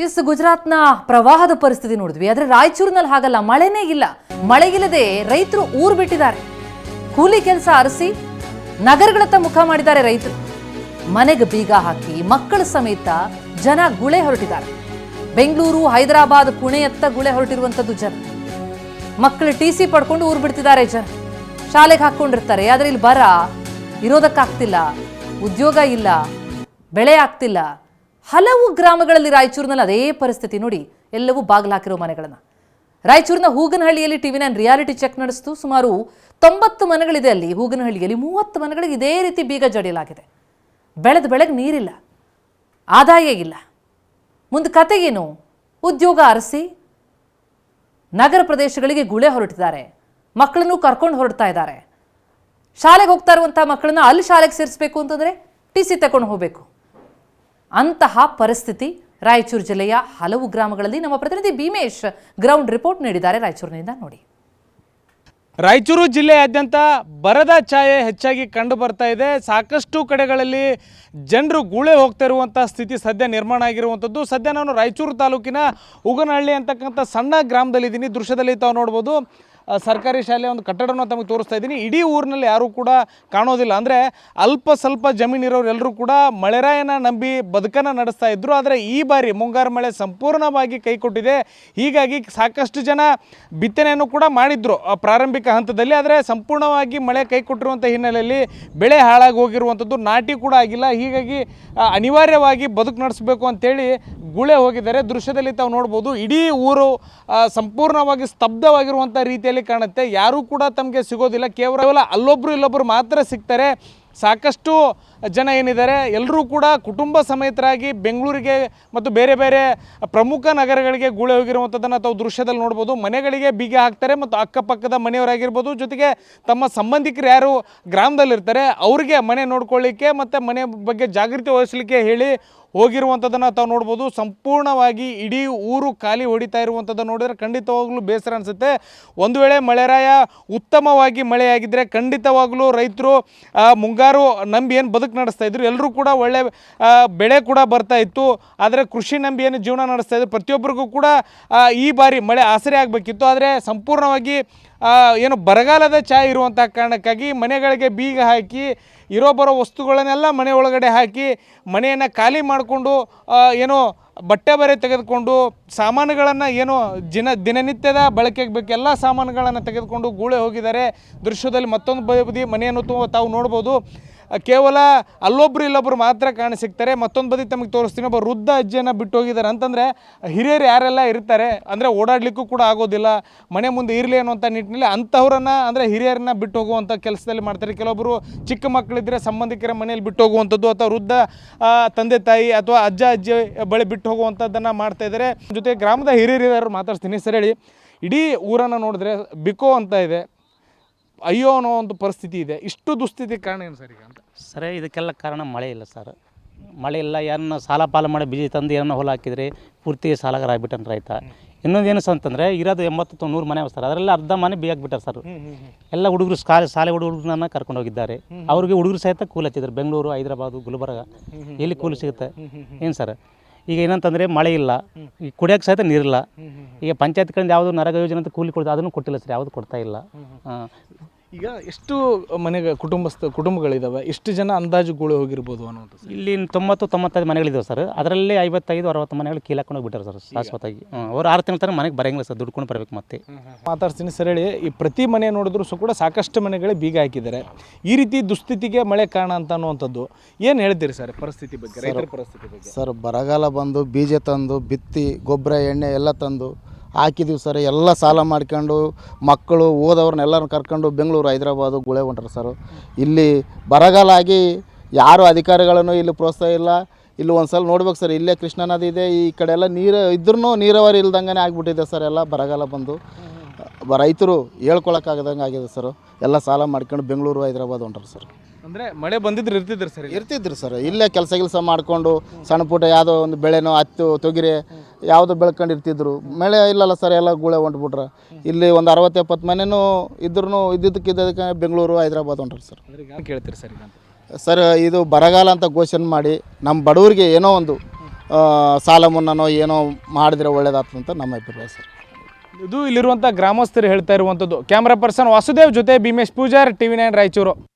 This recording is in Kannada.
ಎಸ್ ಗುಜರಾತ್ನ ಪ್ರವಾಹದ ಪರಿಸ್ಥಿತಿ ನೋಡಿದ್ವಿ. ಆದರೆ ರಾಯಚೂರಿನಲ್ಲಿ ಹಾಗಲ್ಲ, ಮಳೆನೇ ಇಲ್ಲ. ಮಳೆಗಿಲ್ಲದೆ ರೈತರು ಊರು ಬಿಟ್ಟಿದ್ದಾರೆ. ಕೂಲಿ ಕೆಲಸ ಅರಸಿ ನಗರಗಳತ್ತ ಮುಖ ಮಾಡಿದ್ದಾರೆ ರೈತರು. ಮನೆಗೆ ಬೀಗ ಹಾಕಿ ಮಕ್ಕಳ ಸಮೇತ ಜನ ಗುಳೆ ಹೊರಟಿದ್ದಾರೆ. ಬೆಂಗಳೂರು, ಹೈದರಾಬಾದ್, ಪುಣೆಯತ್ತ ಗುಳೆ ಹೊರಟಿರುವಂಥದ್ದು ಜನ. ಮಕ್ಕಳು ಟಿಸಿ ಪಡ್ಕೊಂಡು ಊರು ಬಿಡ್ತಿದ್ದಾರೆ ಜನ. ಶಾಲೆಗೆ ಹಾಕೊಂಡಿರ್ತಾರೆ. ಆದರೆ ಇಲ್ಲಿ ಬರ ಇರೋದಕ್ಕಾಗ್ತಿಲ್ಲ, ಉದ್ಯೋಗ ಇಲ್ಲ, ಬೆಳೆ ಆಗ್ತಿಲ್ಲ. ಹಲವು ಗ್ರಾಮಗಳಲ್ಲಿ ರಾಯಚೂರಿನಲ್ಲಿ ಅದೇ ಪರಿಸ್ಥಿತಿ ನೋಡಿ. ಎಲ್ಲವೂ ಬಾಗಿಲು ಹಾಕಿರೋ ಮನೆಗಳನ್ನ. ರಾಯಚೂರಿನ ಹೂಗನಹಳ್ಳಿಯಲ್ಲಿ ಟಿವಿ9 ರಿಯಾಲಿಟಿ ಚೆಕ್ ನಡೆಸಿತು. ಸುಮಾರು 90 ಮನೆಗಳಿದೆ ಅಲ್ಲಿ. ಹೂಗನಹಳ್ಳಿಯಲ್ಲಿ 30 ಮನೆಗಳಿಗೆ ಇದೇ ರೀತಿ ಬೀಗ ಜಡಿಯಲಾಗಿದೆ. ಬೆಳೆದ ಬೆಳೆಗೆ ನೀರಿಲ್ಲ, ಆದಾಯ ಇಲ್ಲ. ಮುಂದೆ ಕತೆಗೇನು? ಉದ್ಯೋಗ ಅರಸಿ ನಗರ ಪ್ರದೇಶಗಳಿಗೆ ಗುಳೆ ಹೊರಟಿದ್ದಾರೆ. ಮಕ್ಕಳನ್ನು ಕರ್ಕೊಂಡು ಹೊರಡ್ತಾ ಇದ್ದಾರೆ. ಶಾಲೆಗೆ ಹೋಗ್ತಾ ಇರುವಂಥ ಮಕ್ಕಳನ್ನ ಅಲ್ಲಿ ಶಾಲೆಗೆ ಸೇರಿಸಬೇಕು ಅಂತಂದರೆ ಟಿಸಿ ತಗೊಂಡು ಹೋಗಬೇಕು. ಅಂತಹ ಪರಿಸ್ಥಿತಿ ರಾಯಚೂರು ಜಿಲ್ಲೆಯ ಹಲವು ಗ್ರಾಮಗಳಲ್ಲಿ. ನಮ್ಮ ಪ್ರತಿನಿಧಿ ಭೀಮೇಶ್ ಗ್ರೌಂಡ್ ರಿಪೋರ್ಟ್ ನೀಡಿದ್ದಾರೆ ರಾಯಚೂರಿನಿಂದ, ನೋಡಿ. ರಾಯಚೂರು ಜಿಲ್ಲೆಯಾದ್ಯಂತ ಬರದ ಛಾಯೆ ಹೆಚ್ಚಾಗಿ ಕಂಡು ಬರ್ತಾ ಇದೆ. ಸಾಕಷ್ಟು ಕಡೆಗಳಲ್ಲಿ ಜನರು ಗುಳೆ ಹೋಗ್ತಾ ಇರುವಂಥ ಸ್ಥಿತಿ ಸದ್ಯ ನಿರ್ಮಾಣ ಆಗಿರುವಂಥದ್ದು. ಸದ್ಯ ನಾನು ರಾಯಚೂರು ತಾಲೂಕಿನ ಹೂಗನಹಳ್ಳಿ ಅಂತಕ್ಕಂಥ ಸಣ್ಣ ಗ್ರಾಮದಲ್ಲಿದ್ದೀನಿ. ದೃಶ್ಯದಲ್ಲಿ ತಾವು ನೋಡ್ಬೋದು, ಸರ್ಕಾರಿ ಶಾಲೆಯ ಒಂದು ಕಟ್ಟಡವನ್ನು ತಮಗೆ ತೋರಿಸ್ತಾ ಇದ್ದೀನಿ. ಇಡೀ ಊರಿನಲ್ಲಿ ಯಾರೂ ಕೂಡ ಕಾಣೋದಿಲ್ಲ. ಅಂದರೆ ಅಲ್ಪ ಸ್ವಲ್ಪ ಜಮೀನಿರೋರು ಎಲ್ಲರೂ ಕೂಡ ಮಳೆರಾಯನ ನಂಬಿ ಬದುಕನ್ನು ನಡೆಸ್ತಾ ಇದ್ದರು. ಆದರೆ ಈ ಬಾರಿ ಮುಂಗಾರು ಮಳೆ ಸಂಪೂರ್ಣವಾಗಿ ಕೈ ಕೊಟ್ಟಿದೆ. ಹೀಗಾಗಿ ಸಾಕಷ್ಟು ಜನ ಬಿತ್ತನೆಯನ್ನು ಕೂಡ ಮಾಡಿದ್ರು ಪ್ರಾರಂಭಿಕ ಹಂತದಲ್ಲಿ. ಆದರೆ ಸಂಪೂರ್ಣವಾಗಿ ಮಳೆ ಕೈ ಕೊಟ್ಟಿರುವಂಥ ಹಿನ್ನೆಲೆಯಲ್ಲಿ ಬೆಳೆ ಹಾಳಾಗಿ ಹೋಗಿರುವಂಥದ್ದು, ನಾಟಿ ಕೂಡ ಆಗಿಲ್ಲ. ಹೀಗಾಗಿ ಅನಿವಾರ್ಯವಾಗಿ ಬದುಕು ನಡೆಸಬೇಕು ಅಂತೇಳಿ ಗುಳೆ ಹೋಗಿದ್ದಾರೆ. ದೃಶ್ಯದಲ್ಲಿ ತಾವು ನೋಡ್ಬೋದು, ಇಡೀ ಊರು ಸಂಪೂರ್ಣವಾಗಿ ಸ್ತಬ್ಧವಾಗಿರುವಂಥ ರೀತಿಯಲ್ಲಿ ಕಾಣುತ್ತೆ. ಯಾರೂ ಕೂಡ ತಮಗೆ ಸಿಗೋದಿಲ್ಲ. ಕೇವಲ ಅಲ್ಲೊಬ್ಬರು ಇಲ್ಲೊಬ್ಬರು ಮಾತ್ರ ಸಿಗ್ತಾರೆ. ಸಾಕಷ್ಟು ಜನ ಏನಿದ್ದಾರೆ ಎಲ್ಲರೂ ಕೂಡ ಕುಟುಂಬ ಸಮೇತರಾಗಿ ಬೆಂಗಳೂರಿಗೆ ಮತ್ತು ಬೇರೆ ಬೇರೆ ಪ್ರಮುಖ ನಗರಗಳಿಗೆ ಗುಳೆ ಹೋಗಿರುವಂಥದ್ದನ್ನು ತಾವು ದೃಶ್ಯದಲ್ಲಿ ನೋಡ್ಬೋದು. ಮನೆಗಳಿಗೆ ಬೀಗ ಹಾಕ್ತಾರೆ ಮತ್ತು ಅಕ್ಕಪಕ್ಕದ ಮನೆಯವರಾಗಿರ್ಬೋದು, ಜೊತೆಗೆ ತಮ್ಮ ಸಂಬಂಧಿಕರು ಯಾರು ಗ್ರಾಮದಲ್ಲಿರ್ತಾರೆ ಅವರಿಗೆ ಮನೆ ನೋಡ್ಕೊಳ್ಳಿಕ್ಕೆ ಮತ್ತು ಮನೆ ಬಗ್ಗೆ ಜಾಗೃತಿ ವಹಿಸಲಿಕ್ಕೆ ಹೇಳಿ ಹೋಗಿರುವಂಥದ್ದನ್ನು ತಾವು ನೋಡ್ಬೋದು. ಸಂಪೂರ್ಣವಾಗಿ ಇಡೀ ಊರು ಖಾಲಿ ಹೊಡಿತಾ ಇರುವಂಥದ್ದನ್ನು ನೋಡಿದರೆ ಖಂಡಿತವಾಗಲೂ ಬೇಸರ ಅನಿಸುತ್ತೆ. ಒಂದು ವೇಳೆ ಮಳೆರಾಯ ಉತ್ತಮವಾಗಿ ಮಳೆಯಾಗಿದ್ದರೆ ಖಂಡಿತವಾಗಲೂ ರೈತರು ಮುಂಗಾರು ನಂಬಿ ಏನು ಬದುಕು ನಡೆಸ್ತಾ ಇದ್ರು, ಎಲ್ಲರೂ ಕೂಡ ಒಳ್ಳೆ ಬೆಳೆ ಕೂಡ ಬರ್ತಾ ಇತ್ತು. ಆದರೆ ಕೃಷಿ ನಂಬಿ ಏನು ಜೀವನ ನಡೆಸ್ತಾ ಇದ್ರು, ಪ್ರತಿಯೊಬ್ಬರಿಗೂ ಕೂಡ ಈ ಬಾರಿ ಮಳೆ ಆಸರೆ ಆಗಬೇಕಿತ್ತು. ಆದರೆ ಸಂಪೂರ್ಣವಾಗಿ ಏನು ಬರಗಾಲದ ಛಾಯೆ ಇರುವಂಥ ಕಾರಣಕ್ಕಾಗಿ ಮನೆಗಳಿಗೆ ಬೀಗ ಹಾಕಿ ಇರೋ ಬರೋ ವಸ್ತುಗಳನ್ನೆಲ್ಲ ಮನೆ ಒಳಗಡೆ ಹಾಕಿ ಮನೆಯನ್ನು ಖಾಲಿ ಮಾಡಿಕೊಂಡು ಏನೋ ಬಟ್ಟೆ ಬರೆ ತೆಗೆದುಕೊಂಡು ಸಾಮಾನುಗಳನ್ನು ಏನೋ ದಿನನಿತ್ಯದ ಬಳಕೆಗೆ ಬೇಕು ಎಲ್ಲ ಸಾಮಾನುಗಳನ್ನು ತೆಗೆದುಕೊಂಡು ಗೂಳೆ ಹೋಗಿದ್ದಾರೆ. ದೃಶ್ಯದಲ್ಲಿ ಮತ್ತೊಂದು ಬದಿ ಮನೆಯನ್ನು ತಾವು ನೋಡ್ಬೋದು. ಕೇವಲ ಅಲ್ಲೊಬ್ಬರು ಇಲ್ಲೊಬ್ಬರು ಮಾತ್ರ ಕಾಣಸಿಗ್ತಾರೆ. ಮತ್ತೊಂದು ಬದಿ ತಮಗೆ ತೋರಿಸ್ತೀನಿ, ಒಬ್ಬ ವೃದ್ಧ ಅಜ್ಜಿಯನ್ನು ಬಿಟ್ಟು ಹೋಗಿದ್ದಾರೆ. ಅಂತಂದರೆ ಹಿರಿಯರು ಯಾರೆಲ್ಲ ಇರ್ತಾರೆ ಅಂದರೆ ಓಡಾಡಲಿಕ್ಕೂ ಕೂಡ ಆಗೋದಿಲ್ಲ, ಮನೆ ಮುಂದೆ ಇರಲಿ ಅನ್ನುವಂಥ ನಿಟ್ಟಿನಲ್ಲಿ ಅಂಥವ್ರನ್ನು ಅಂದರೆ ಹಿರಿಯರನ್ನ ಬಿಟ್ಟು ಹೋಗುವಂಥ ಕೆಲಸದಲ್ಲಿ ಮಾಡ್ತಾರೆ. ಕೆಲವೊಬ್ಬರು ಚಿಕ್ಕ ಮಕ್ಕಳಿದ್ದರೆ ಸಂಬಂಧಿಕರ ಮನೆಯಲ್ಲಿ ಬಿಟ್ಟು ಹೋಗುವಂಥದ್ದು ಅಥವಾ ವೃದ್ಧ ತಂದೆ ತಾಯಿ ಅಥವಾ ಅಜ್ಜ ಅಜ್ಜಿ ಬಳಿ ಬಿಟ್ಟು ಹೋಗುವಂಥದ್ದನ್ನು ಮಾಡ್ತಾಯಿದ್ದಾರೆ. ಜೊತೆ ಗ್ರಾಮದ ಹಿರಿಯರು ಮಾತಾಡ್ತೀನಿ. ಸರ್ ಹೇಳಿ, ಇಡೀ ಊರನ್ನು ನೋಡಿದ್ರೆ ಬಿಕೋ ಅಂತ ಇದೆ, ಅಯ್ಯೋ ಅನ್ನೋ ಒಂದು ಪರಿಸ್ಥಿತಿ ಇದೆ. ಇಷ್ಟು ದುಸ್ಥಿತಿ ಕಾರಣ ಏನು ಸರ್ ಈಗ ಅಂತ? ಸರ್ ಇದಕ್ಕೆಲ್ಲ ಕಾರಣ ಮಳೆ ಇಲ್ಲ ಸರ್. ಮಳೆ ಇಲ್ಲ. ಯಾರನ್ನ ಸಾಲ ಪಾಲ ಮಾಡಿ ಬೀಜ ತಂದು ಏನನ್ನ ಹೊಲ ಹಾಕಿದರೆ ಪೂರ್ತಿ ಸಾಲಗಾರ ಆಗ್ಬಿಟ್ಟನ್ ರೈತ. ಇನ್ನೊಂದೇನು ಅಂತಂದರೆ ಇರೋದು 80-100 ಮನೆ ಸರ್, ಅದರಲ್ಲಿ ಅರ್ಧ ಮನೆ ಬಿಟ್ಟಾರೆ ಸರ್. ಎಲ್ಲ ಹುಡುಗರು ಶಾಲೆ ಹುಡುಗರನ್ನ ಕರ್ಕೊಂಡು ಹೋಗಿದ್ದಾರೆ. ಅವ್ರಿಗೆ ಹುಡುಗರು ಸಹಿತ ಕೂಲಿ ಹಚ್ಚಿದ್ರು. ಬೆಂಗಳೂರು, ಹೈದರಾಬಾದು, ಗುಲ್ಬರ್ಗ ಎಲ್ಲಿ ಕೂಲಿ ಸಿಗುತ್ತೆ ಏನು ಸರ್? ಈಗ ಏನಂತಂದರೆ ಮಳೆ ಇಲ್ಲ, ಈಗ ಕುಡಿಯೋಕ್ಕೆ ಸಹಿತ ನೀರಿಲ್ಲ. ಈಗ ಪಂಚಾಯತ್ ಕಡೆಯಿಂದ ಯಾವುದು ನರೇಗಾ ಯೋಜನೆ ಅಂತ ಕೂಲಿ ಕೊಡ್ತಾರೆ, ಅದನ್ನು ಕೊಟ್ಟಿಲ್ಲ ಸರ್, ಯಾವುದು ಕೊಡ್ತಾ ಇಲ್ಲ. ಈಗ ಎಷ್ಟು ಕುಟುಂಬಗಳಿದ್ದಾವೆ, ಎಷ್ಟು ಜನ ಅಂದಾಜು ಗುಳೆ ಹೋಗಿರ್ಬೋದು ಅನ್ನೋದು? ಇಲ್ಲಿ 90-95 ಮನೆಗಳಿದ್ದಾವೆ ಸರ್. ಅದರಲ್ಲಿ 55-60 ಮನೆಗಳು ಕೀಲ್ ಹಾಕೊಂಡು ಹೋಗ್ಬಿಟ್ಟಾರೆ ಸರ್ ಶಾಶ್ವತವಾಗಿ. ಅವ್ರು 6 ತಿಂಗಳ ತನಕ ಮನೆಗೆ ಬರೋಂಗಿಲ್ಲ ಸರ್, ದುಡ್ಕೊಂಡು ಬರಬೇಕು. ಮತ್ತೆ ಮಾತಾಡ್ತೀನಿ ಸರ್. ಹೇಳಿ, ಈ ಪ್ರತಿ ಮನೆ ನೋಡಿದ್ರು ಕೂಡ ಸಾಕಷ್ಟು ಮನೆಗಳೇ ಬೀಗ ಹಾಕಿದ್ದಾರೆ. ಈ ರೀತಿ ದುಸ್ಥಿತಿಗೆ ಮಳೆ ಕಾರಣ ಅಂತ ಅನ್ನುವಂಥದ್ದು ಏನು ಹೇಳ್ತೀರಿ ಸರ್ ಪರಿಸ್ಥಿತಿ ಬಗ್ಗೆ, ರೈತರ ಪರಿಸ್ಥಿತಿ ಬಗ್ಗೆ? ಸರ್, ಬರಗಾಲ ಬಂದು ಬೀಜ ತಂದು ಬಿತ್ತಿ ಗೊಬ್ಬರ ಎಣ್ಣೆ ಎಲ್ಲ ತಂದು ಹಾಕಿದ್ದೀವಿ ಸರ್. ಎಲ್ಲ ಸಾಲ ಮಾಡ್ಕೊಂಡು ಮಕ್ಕಳು ಓದವ್ರನ್ನೆಲ್ಲರನ್ನ ಕರ್ಕೊಂಡು ಬೆಂಗಳೂರು, ಹೈದರಾಬಾದು ಗುಳೆ ಹೊಂಟ್ರು ಸರ್. ಇಲ್ಲಿ ಬರಗಾಲ ಆಗಿ ಯಾರು ಅಧಿಕಾರಿಗಳನ್ನು ಇಲ್ಲಿ ಪ್ರೋತ್ಸಾಹ ಇಲ್ಲ. ಇಲ್ಲಿ ಒಂದು ಸಲ ನೋಡ್ಬೇಕು ಸರ್, ಇಲ್ಲೇ ಕೃಷ್ಣಾ ನದಿ ಇದೆ, ಈ ಕಡೆ ಎಲ್ಲ ನೀರು ಇದ್ರೂ ನೀರಾವರಿ ಇಲ್ದಂಗೆ ಆಗಿಬಿಟ್ಟಿದೆ ಸರ್. ಎಲ್ಲ ಬರಗಾಲ ಬಂದು ರೈತರು ಹೇಳ್ಕೊಳಕ್ಕಾಗದಂಗೆ ಆಗಿದೆ ಸರ್. ಎಲ್ಲ ಸಾಲ ಮಾಡ್ಕೊಂಡು ಬೆಂಗಳೂರು, ಹೈದರಾಬಾದ್ ಹೊಂಟ್ರು ಸರ್. ಅಂದರೆ ಮಳೆ ಬಂದಿದ್ರೆ ಇರ್ತಿದ್ರು ಸರ್. ಇಲ್ಲೇ ಕೆಲಸ ಮಾಡಿಕೊಂಡು ಸಣ್ಣ ಪುಟ್ಟ ಯಾವುದೋ ಒಂದು ಬೆಳೆನೋ ಹತ್ತು ತೊಗಿರೆ ಯಾವುದೋ ಬೆಳ್ಕೊಂಡು ಇರ್ತಿದ್ರು. ಮಳೆ ಇಲ್ಲಲ್ಲ ಸರ್, ಎಲ್ಲ ಗುಳೆ ಹೊಂಟ್ಬಿಟ್ರೆ. ಇಲ್ಲಿ ಒಂದು 60-70 ಮನೆನೂ ಇದ್ರೂ ಇದ್ದಕ್ಕೆ ಬೆಂಗಳೂರು, ಹೈದರಾಬಾದ್ ಹೊಂಟ್ರು ಸರ್. ಕೇಳ್ತೀರಿ ಸರ್? ಸರ್, ಇದು ಬರಗಾಲ ಅಂತ ಘೋಷಣೆ ಮಾಡಿ ನಮ್ಮ ಬಡವರಿಗೆ ಏನೋ ಒಂದು ಸಾಲ ಮುನ್ನನೋ ಏನೋ ಮಾಡಿದ್ರೆ ಒಳ್ಳೇದಾಗ್ತಂತ ನಮ್ಮ ಅಭಿಪ್ರಾಯ ಸರ್. ಇದು ಇಲ್ಲಿರುವಂಥ ಗ್ರಾಮಸ್ಥರು ಹೇಳ್ತಾ ಇರುವಂಥದ್ದು. ಕ್ಯಾಮ್ರಾ ಪರ್ಸನ್ ವಾಸುದೇವ್ ಜೊತೆ ಭೀಮೇಶ್ ಪೂಜಾರ್, TV9 ರಾಯಚೂರು.